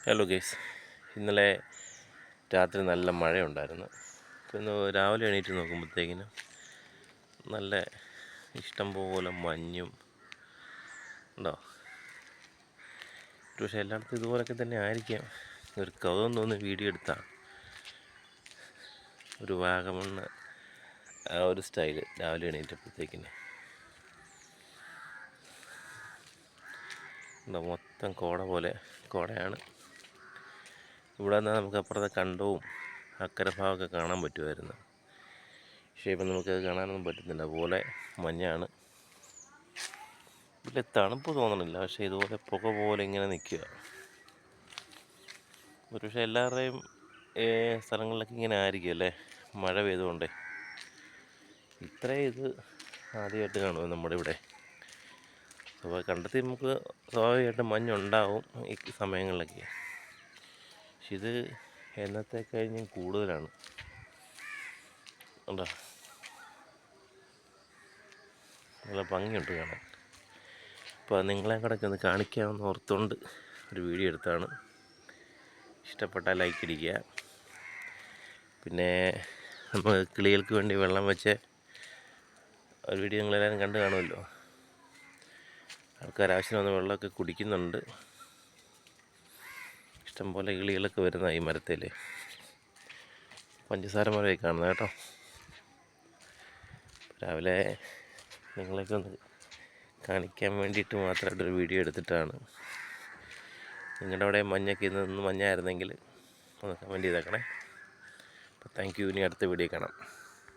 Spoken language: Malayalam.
ഹലോ ഗൈസ്, ഇന്നലെ രാത്രി നല്ല മഴയുണ്ടായിരുന്നു. ഇന്ന് രാവിലെ എണീറ്റ് നോക്കുമ്പോഴത്തേക്കിനും നല്ല ഇഷ്ടം പോലെ മഞ്ഞും ഉണ്ടോ. പക്ഷേ എല്ലായിടത്തും ഇതുപോലൊക്കെ തന്നെ ആയിരിക്കാം. ഒരു കൗതുകം തോന്നി വീഡിയോ എടുത്താണ്. ഒരു വാഗമണ്ണ് ആ ഒരു സ്റ്റൈല് രാവിലെ എണീറ്റപ്പോഴത്തേക്കിന് മൊത്തം കോടയാണ്. ഇവിടെ നിന്ന് നമുക്ക് അപ്പുറത്തെ കണ്ടവും അക്കരെ ഭാഗമൊക്കെ കാണാൻ പറ്റുമായിരുന്നു. പക്ഷേ ഇപ്പം നമുക്കത് കാണാനൊന്നും പറ്റുന്നില്ല. അതുപോലെ മഞ്ഞാണ്. വലിയ തണുപ്പ് തോന്നണില്ല, പക്ഷേ ഇതുപോലെ പുക പോലെ ഇങ്ങനെ നിൽക്കുക. ഒരുപക്ഷെ എല്ലാവരുടെയും സ്ഥലങ്ങളിലൊക്കെ ഇങ്ങനെ ആയിരിക്കും അല്ലേ, മഴ പെയ്തുകൊണ്ടേ. ഇത്രയും ഇത് ആദ്യമായിട്ട് കാണുമോ നമ്മുടെ ഇവിടെ. അപ്പോൾ കണ്ടെത്തി നമുക്ക് സ്വാഭാവികമായിട്ടും മഞ്ഞുണ്ടാവും ഈ സമയങ്ങളിലൊക്കെ. പക്ഷെ ഇത് എന്നത്തെ കഴിഞ്ഞും കൂടുതലാണ്. ഉണ്ടോ, നല്ല ഭംഗിയുണ്ട് കാണാൻ. അപ്പോൾ അത് നിങ്ങളെ കൂടെയൊക്കെ ഒന്ന് കാണിക്കാമെന്ന് ഓർത്തുകൊണ്ട് ഒരു വീഡിയോ എടുത്താണ്. ഇഷ്ടപ്പെട്ടാൽ ലൈക്ക് അടിക്കുക. പിന്നെ നമ്മൾ കിളികൾക്ക് വേണ്ടി വെള്ളം വെച്ച ഒരു വീഡിയോ നിങ്ങളെല്ലാവരും കണ്ടു കാണുമല്ലോ. ആൾക്കാർ ആവശ്യം വന്ന് വെള്ളമൊക്കെ കുടിക്കുന്നുണ്ട്. ഇഷ്ടംപോലെ കിളികളൊക്കെ വരുന്ന ഈ മരത്തിൽ പഞ്ചസാര മരമായി കാണുന്നത് കേട്ടോ. രാവിലെ നിങ്ങളൊക്കെ ഒന്ന് കാണിക്കാൻ വേണ്ടിയിട്ട് മാത്രമായിട്ടൊരു വീഡിയോ എടുത്തിട്ടാണ്. നിങ്ങളുടെ അവിടെ മഞ്ഞൊക്കെ ഇന്ന് മഞ്ഞായിരുന്നെങ്കിൽ ഒന്ന് കമൻറ്റ് ചെയ്തേക്കണേ. അപ്പോൾ താങ്ക് യു. ഇനി അടുത്ത വീഡിയോ കാണാം.